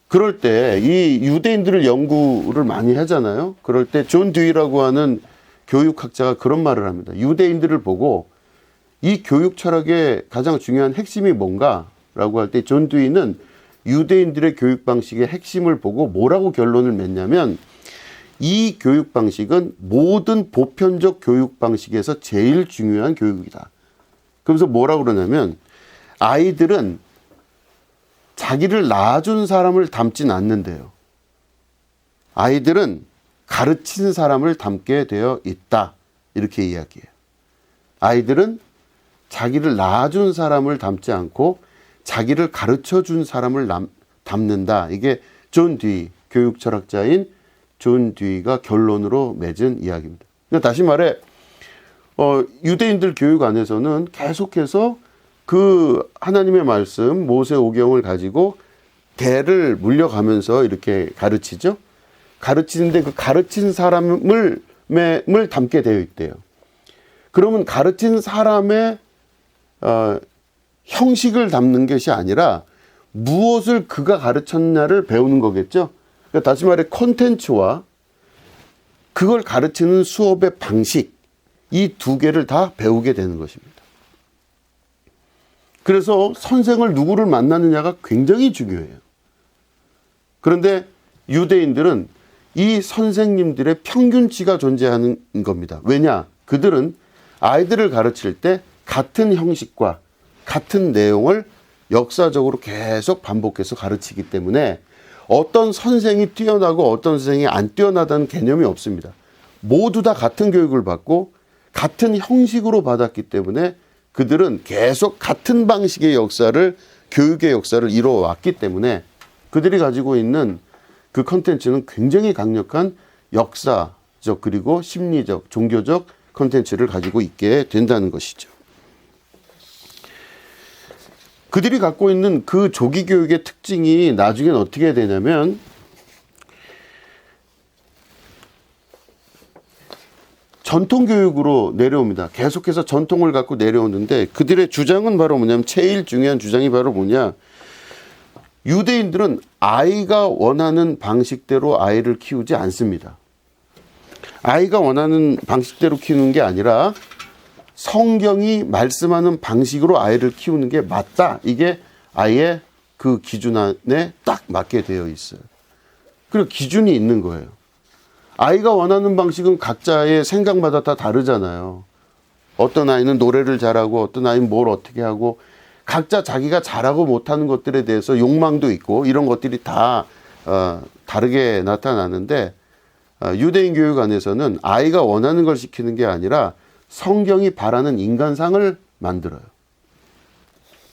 그럴 때 이 유대인들을 연구를 많이 하잖아요. 그럴 때 존 듀이라고 하는 교육학자가 그런 말을 합니다. 유대인들을 보고 이 교육 철학의 가장 중요한 핵심이 뭔가라고 할 때 존 듀이는 유대인들의 교육 방식의 핵심을 보고 뭐라고 결론을 맺냐면 이 교육 방식은 모든 보편적 교육 방식에서 제일 중요한 교육이다. 그러면서 뭐라고 그러냐면 아이들은 자기를 낳아준 사람을 닮진 않는데요. 아이들은 가르친 사람을 닮게 되어 있다. 이렇게 이야기해요. 아이들은 자기를 낳아준 사람을 닮지 않고 자기를 가르쳐준 사람을 닮는다. 이게 존 듀이, 교육 철학자인 존 듀이가 결론으로 맺은 이야기입니다. 그러니까 다시 말해 유대인들 교육 안에서는 계속해서 그 하나님의 말씀 모세오경을 가지고 대를 물려가면서 이렇게 가르치죠. 가르치는데 그 가르친 사람을 담게 되어 있대요. 그러면 가르친 사람의 형식을 담는 것이 아니라 무엇을 그가 가르쳤냐를 배우는 거겠죠. 그러니까 다시 말해 콘텐츠와 그걸 가르치는 수업의 방식, 이 두 개를 다 배우게 되는 것입니다. 그래서 선생을 누구를 만나느냐가 굉장히 중요해요. 그런데 유대인들은 이 선생님들의 평균치가 존재하는 겁니다. 왜냐? 그들은 아이들을 가르칠 때 같은 형식과 같은 내용을 역사적으로 계속 반복해서 가르치기 때문에 어떤 선생이 뛰어나고 어떤 선생이 안 뛰어나다는 개념이 없습니다. 모두 다 같은 교육을 받고 같은 형식으로 받았기 때문에 그들은 계속 같은 방식의 역사를, 교육의 역사를 이루어왔기 때문에 그들이 가지고 있는 그 컨텐츠는 굉장히 강력한 역사적 그리고 심리적, 종교적 컨텐츠를 가지고 있게 된다는 것이죠. 그들이 갖고 있는 그 조기 교육의 특징이 나중엔 어떻게 되냐면 전통 교육으로 내려옵니다. 계속해서 전통을 갖고 내려오는데 그들의 주장은 바로 뭐냐면 제일 중요한 주장이 바로 뭐냐. 유대인들은 아이가 원하는 방식대로 아이를 키우지 않습니다. 아이가 원하는 방식대로 키우는 게 아니라 성경이 말씀하는 방식으로 아이를 키우는 게 맞다. 이게 아이의 그 기준 안에 딱 맞게 되어 있어요. 그리고 기준이 있는 거예요. 아이가 원하는 방식은 각자의 생각마다 다 다르잖아요. 어떤 아이는 노래를 잘하고 어떤 아이는 뭘 어떻게 하고 각자 자기가 잘하고 못하는 것들에 대해서 욕망도 있고 이런 것들이 다 다르게 나타나는데 유대인 교육 안에서는 아이가 원하는 걸 시키는 게 아니라 성경이 바라는 인간상을 만들어요.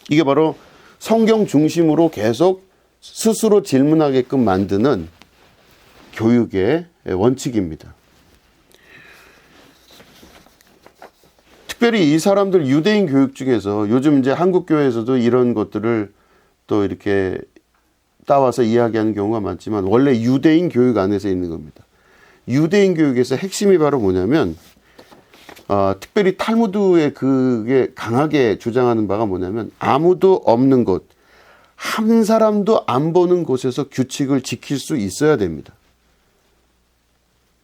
이게 바로 성경 중심으로 계속 스스로 질문하게끔 만드는 교육의 원칙입니다. 특별히 이 사람들 유대인 교육 중에서 요즘 이제 한국 교회에서도 이런 것들을 또 이렇게 따와서 이야기하는 경우가 많지만 원래 유대인 교육 안에서 있는 겁니다. 유대인 교육에서 핵심이 바로 뭐냐면 특별히 탈무드의 그게 강하게 주장하는 바가 뭐냐면 아무도 없는 곳, 한 사람도 안 보는 곳에서 규칙을 지킬 수 있어야 됩니다.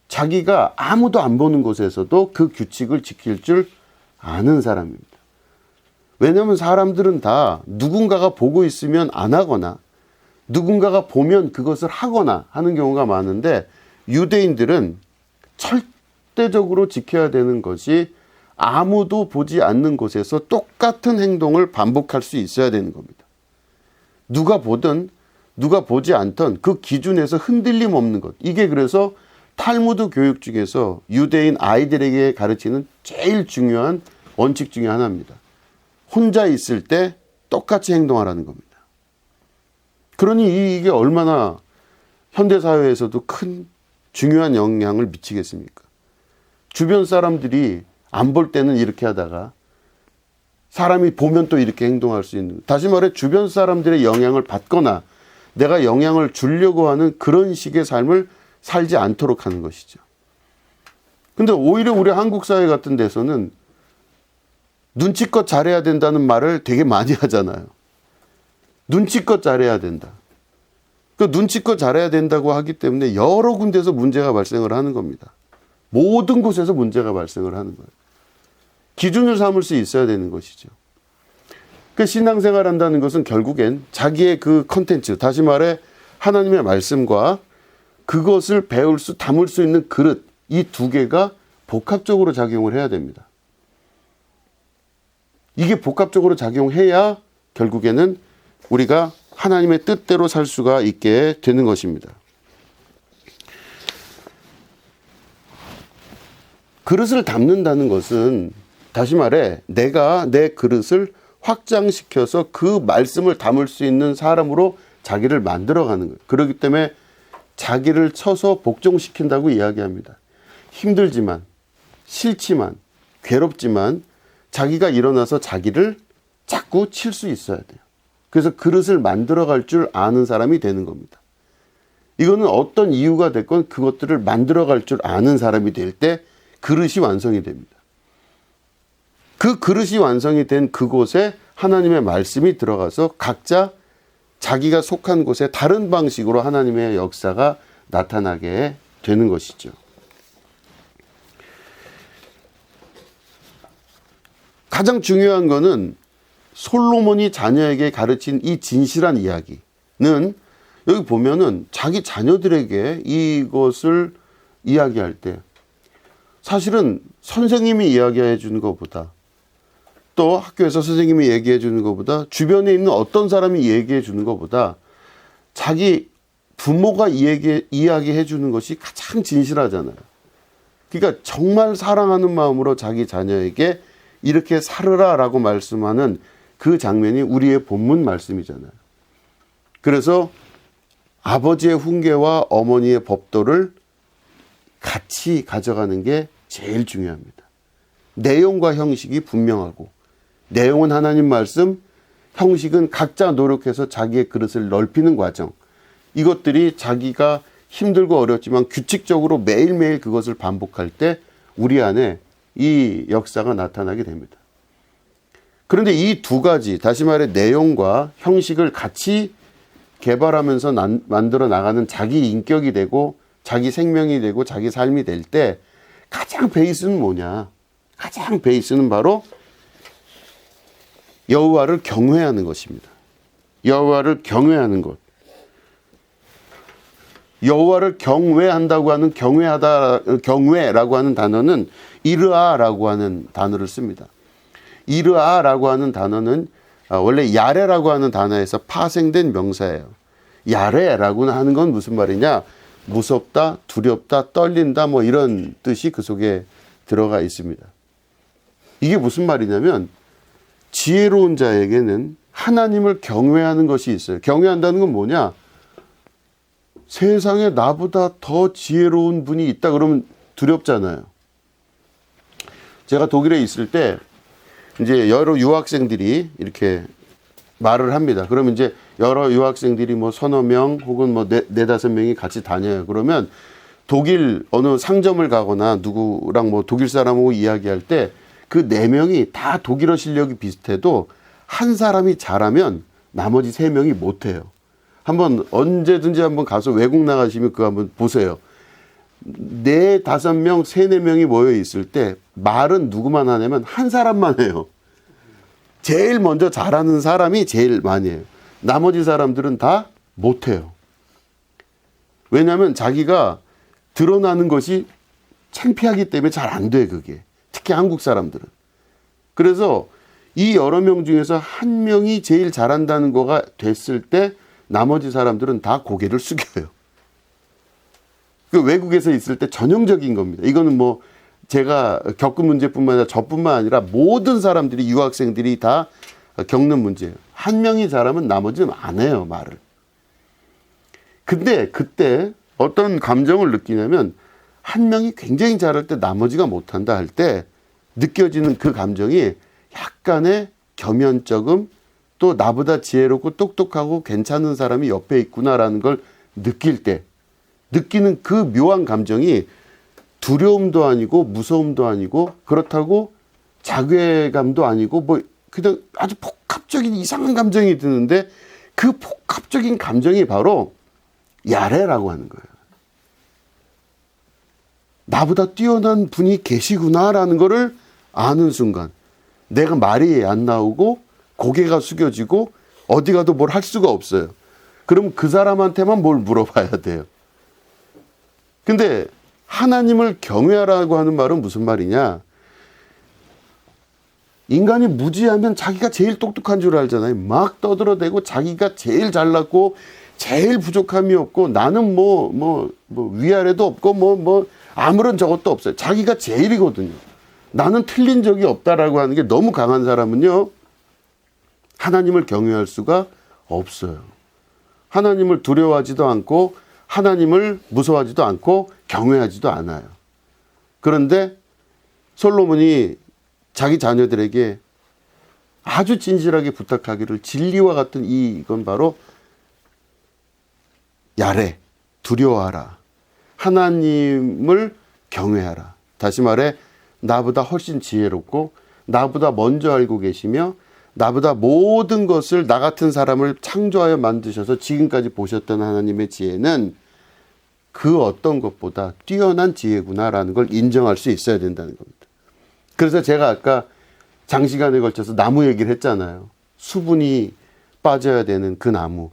자기가 아무도 안 보는 곳에서도 그 규칙을 지킬 줄 아는 사람입니다. 왜냐하면 사람들은 다 누군가가 보고 있으면 안 하거나 누군가가 보면 그것을 하거나 하는 경우가 많은데 유대인들은 절대적으로 지켜야 되는 것이 아무도 보지 않는 곳에서 똑같은 행동을 반복할 수 있어야 되는 겁니다. 누가 보든 누가 보지 않던 그 기준에서 흔들림 없는 것. 이게 그래서 탈무드 교육 중에서 유대인 아이들에게 가르치는 제일 중요한 원칙 중에 하나입니다. 혼자 있을 때 똑같이 행동하라는 겁니다. 그러니 이게 얼마나 현대사회에서도 큰 중요한 영향을 미치겠습니까? 주변 사람들이 안 볼 때는 이렇게 하다가 사람이 보면 또 이렇게 행동할 수 있는, 다시 말해 주변 사람들의 영향을 받거나 내가 영향을 주려고 하는 그런 식의 삶을 살지 않도록 하는 것이죠. 근데 오히려 우리 한국 사회 같은 데서는 눈치껏 잘해야 된다는 말을 되게 많이 하잖아요. 눈치껏 잘해야 된다. 그 눈치껏 잘해야 된다고 하기 때문에 여러 군데서 문제가 발생을 하는 겁니다. 모든 곳에서 문제가 발생을 하는 거예요. 기준을 삼을 수 있어야 되는 것이죠. 그 신앙생활 한다는 것은 결국엔 자기의 그 컨텐츠, 다시 말해 하나님의 말씀과 그것을 배울 수, 담을 수 있는 그릇, 이 두 개가 복합적으로 작용을 해야 됩니다. 이게 복합적으로 작용해야 결국에는 우리가 하나님의 뜻대로 살 수가 있게 되는 것입니다. 그릇을 담는다는 것은 다시 말해 내가 내 그릇을 확장시켜서 그 말씀을 담을 수 있는 사람으로 자기를 만들어가는 거예요. 그렇기 때문에 자기를 쳐서 복종시킨다고 이야기합니다. 힘들지만, 싫지만, 괴롭지만 자기가 일어나서 자기를 자꾸 칠 수 있어야 돼요. 그래서 그릇을 만들어갈 줄 아는 사람이 되는 겁니다. 이거는 어떤 이유가 됐건 그것들을 만들어갈 줄 아는 사람이 될 때 그릇이 완성이 됩니다. 그 그릇이 완성이 된 그곳에 하나님의 말씀이 들어가서 각자 자기가 속한 곳에 다른 방식으로 하나님의 역사가 나타나게 되는 것이죠. 가장 중요한 거는 솔로몬이 자녀에게 가르친 이 진실한 이야기는 여기 보면은 자기 자녀들에게 이것을 이야기할 때 사실은 선생님이 이야기해 주는 것보다 또 학교에서 선생님이 얘기해 주는 것보다 주변에 있는 어떤 사람이 얘기해 주는 것보다 자기 부모가 이야기해 주는 것이 가장 진실하잖아요. 그러니까 정말 사랑하는 마음으로 자기 자녀에게 이렇게 살으라 라고 말씀하는 그 장면이 우리의 본문 말씀이잖아요. 그래서 아버지의 훈계와 어머니의 법도를 같이 가져가는 게 제일 중요합니다. 내용과 형식이 분명하고 내용은 하나님 말씀, 형식은 각자 노력해서 자기의 그릇을 넓히는 과정. 이것들이 자기가 힘들고 어렵지만 규칙적으로 매일매일 그것을 반복할 때 우리 안에 이 역사가 나타나게 됩니다. 그런데 이 두 가지, 다시 말해 내용과 형식을 같이 개발하면서 만들어 나가는 자기 인격이 되고 자기 생명이 되고 자기 삶이 될 때 가장 베이스는 뭐냐? 가장 베이스는 바로 여호와를 경외하는 것입니다. 여호와를 경외하는 것. 여호와를 경외한다고 하는 경외라고 하는 단어는 이르아라고 하는 단어를 씁니다. 이르아라고 하는 단어는 원래 야레라고 하는 단어에서 파생된 명사예요. 야레라고 하는 건 무슨 말이냐? 무섭다, 두렵다, 떨린다 뭐 이런 뜻이 그 속에 들어가 있습니다. 이게 무슨 말이냐면 지혜로운 자에게는 하나님을 경외하는 것이 있어요. 경외한다는 건 뭐냐? 세상에 나보다 더 지혜로운 분이 있다 그러면 두렵잖아요. 제가 독일에 있을 때 이제 여러 유학생들이 이렇게 말을 합니다. 그러면 이제 여러 유학생들이 뭐 서너 명 혹은 뭐 네다섯 명이 같이 다녀요. 그러면 독일 어느 상점을 가거나 누구랑 뭐 독일 사람하고 이야기할 때 그 네 명이 다 독일어 실력이 비슷해도 한 사람이 잘하면 나머지 세 명이 못해요. 한번 언제든지 한번 가서 외국 나가시면 그거 한번 보세요. 네, 다섯 명, 세네 명이 모여 있을 때 말은 누구만 하냐면 한 사람만 해요. 제일 먼저 잘하는 사람이 제일 많이 해요. 나머지 사람들은 다 못해요. 왜냐하면 자기가 드러나는 것이 창피하기 때문에 잘 안 돼, 그게. 특히 한국 사람들은. 그래서 이 여러 명 중에서 한 명이 제일 잘한다는 거가 됐을 때 나머지 사람들은 다 고개를 숙여요. 그 외국에서 있을 때 전형적인 겁니다. 이거는 뭐 제가 겪은 문제뿐만 아니라 저뿐만 아니라 모든 사람들이 유학생들이 다 겪는 문제예요. 한 명이 잘하면 나머지는 안 해요, 말을. 근데 그때 어떤 감정을 느끼냐면 한 명이 굉장히 잘할 때 나머지가 못한다 할 때 느껴지는 그 감정이 약간의 겸연쩍음, 또 나보다 지혜롭고 똑똑하고 괜찮은 사람이 옆에 있구나라는 걸 느낄 때 느끼는 그 묘한 감정이 두려움도 아니고 무서움도 아니고 그렇다고 자괴감도 아니고 뭐 그냥 아주 복합적인 이상한 감정이 드는데 그 복합적인 감정이 바로 야레라고 하는 거예요. 나보다 뛰어난 분이 계시구나라는 거를 아는 순간 내가 말이 안 나오고 고개가 숙여지고 어디 가도 뭘 할 수가 없어요. 그럼 그 사람한테만 뭘 물어봐야 돼요. 근데 하나님을 경외하라고 하는 말은 무슨 말이냐? 인간이 무지하면 자기가 제일 똑똑한 줄 알잖아요. 막 떠들어대고 자기가 제일 잘났고 제일 부족함이 없고 나는 뭐 위아래도 없고 아무런 저것도 없어요. 자기가 제일이거든요. 나는 틀린 적이 없다라고 하는 게 너무 강한 사람은요. 하나님을 경외할 수가 없어요. 하나님을 두려워하지도 않고 하나님을 무서워하지도 않고 경외하지도 않아요. 그런데 솔로몬이 자기 자녀들에게 아주 진실하게 부탁하기를 진리와 같은 이건 바로 야레, 두려워하라. 하나님을 경외하라. 다시 말해 나보다 훨씬 지혜롭고 나보다 먼저 알고 계시며 나보다 모든 것을 나 같은 사람을 창조하여 만드셔서 지금까지 보셨던 하나님의 지혜는 그 어떤 것보다 뛰어난 지혜구나라는 걸 인정할 수 있어야 된다는 겁니다. 그래서 제가 아까 장시간에 걸쳐서 나무 얘기를 했잖아요. 수분이 빠져야 되는 그 나무.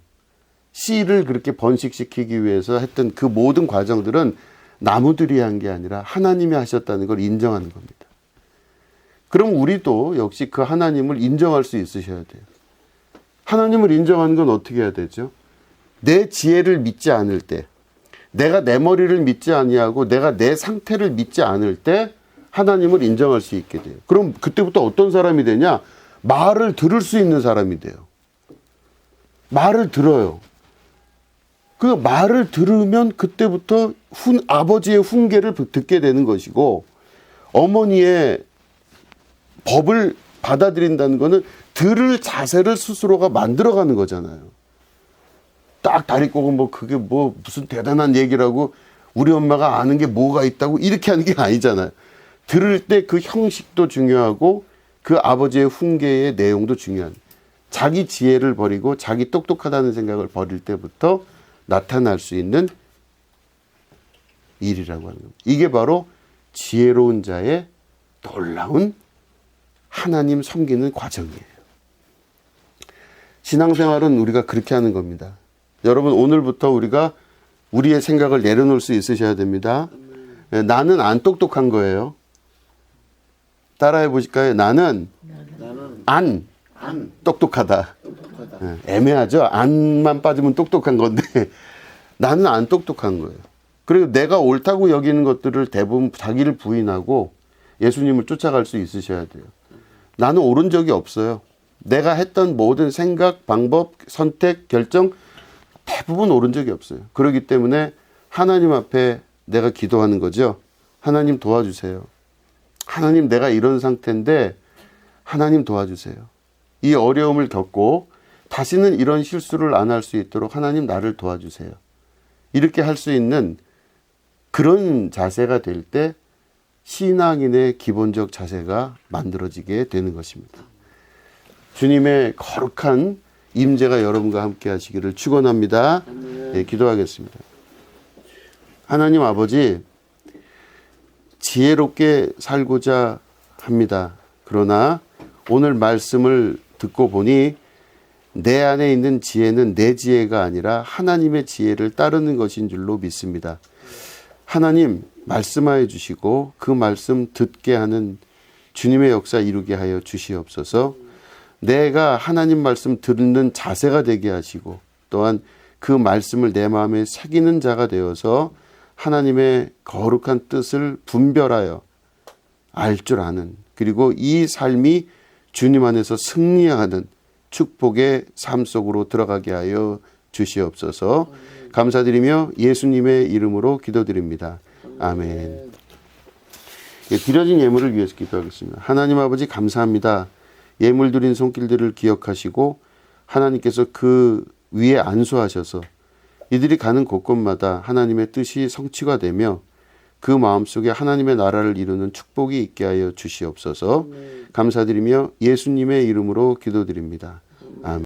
씨를 그렇게 번식시키기 위해서 했던 그 모든 과정들은 나무들이 한 게 아니라 하나님이 하셨다는 걸 인정하는 겁니다. 그럼 우리도 역시 그 하나님을 인정할 수 있으셔야 돼요. 하나님을 인정하는 건 어떻게 해야 되죠? 내 지혜를 믿지 않을 때, 내가 내 머리를 믿지 아니하고 내가 내 상태를 믿지 않을 때 하나님을 인정할 수 있게 돼요. 그럼 그때부터 어떤 사람이 되냐? 말을 들을 수 있는 사람이 돼요. 말을 들어요. 그 말을 들으면 그때부터 아버지의 훈계를 듣게 되는 것이고 어머니의 법을 받아들인다는 것은 들을 자세를 스스로가 만들어가는 거잖아요. 딱 다리 꼬고 그게 무슨 대단한 얘기라고 우리 엄마가 아는 게 뭐가 있다고 이렇게 하는 게 아니잖아요. 들을 때 그 형식도 중요하고 그 아버지의 훈계의 내용도 중요한 자기 지혜를 버리고 자기 똑똑하다는 생각을 버릴 때부터 나타날 수 있는 일이라고 하는 겁니다. 이게 바로 지혜로운 자의 놀라운 하나님 섬기는 과정이에요. 신앙생활은 우리가 그렇게 하는 겁니다. 여러분 오늘부터 우리가 우리의 생각을 내려놓을 수 있으셔야 됩니다. 나는 안 똑똑한 거예요. 따라해 보실까요? 나는 안 똑똑하다. 애매하죠? 안만 빠지면 똑똑한 건데 나는 안 똑똑한 거예요. 그리고 내가 옳다고 여기는 것들을 대부분 자기를 부인하고 예수님을 쫓아갈 수 있으셔야 돼요. 나는 옳은 적이 없어요. 내가 했던 모든 생각, 방법, 선택, 결정 대부분 옳은 적이 없어요. 그렇기 때문에 하나님 앞에 내가 기도하는 거죠. 하나님 도와주세요. 하나님 내가 이런 상태인데 하나님 도와주세요. 이 어려움을 겪고 다시는 이런 실수를 안 할 수 있도록 하나님 나를 도와주세요. 이렇게 할 수 있는 그런 자세가 될 때 신앙인의 기본적 자세가 만들어지게 되는 것입니다. 주님의 거룩한 임재가 여러분과 함께 하시기를 축원합니다. 네, 기도하겠습니다. 하나님 아버지, 지혜롭게 살고자 합니다. 그러나 오늘 말씀을 듣고 보니 내 안에 있는 지혜는 내 지혜가 아니라 하나님의 지혜를 따르는 것인 줄로 믿습니다. 하나님 말씀하여 주시고 그 말씀 듣게 하는 주님의 역사 이루게 하여 주시옵소서. 내가 하나님 말씀 듣는 자세가 되게 하시고 또한 그 말씀을 내 마음에 새기는 자가 되어서 하나님의 거룩한 뜻을 분별하여 알 줄 아는, 그리고 이 삶이 주님 안에서 승리하는 축복의 삶 속으로 들어가게 하여 주시옵소서. 감사드리며 예수님의 이름으로 기도드립니다. 아멘. 드려진 예물을 위해서 기도하겠습니다. 하나님 아버지 감사합니다. 예물 드린 손길들을 기억하시고 하나님께서 그 위에 안수하셔서 이들이 가는 곳곳마다 하나님의 뜻이 성취가 되며 그 마음속에 하나님의 나라를 이루는 축복이 있게 하여 주시옵소서. 감사드리며 예수님의 이름으로 기도드립니다.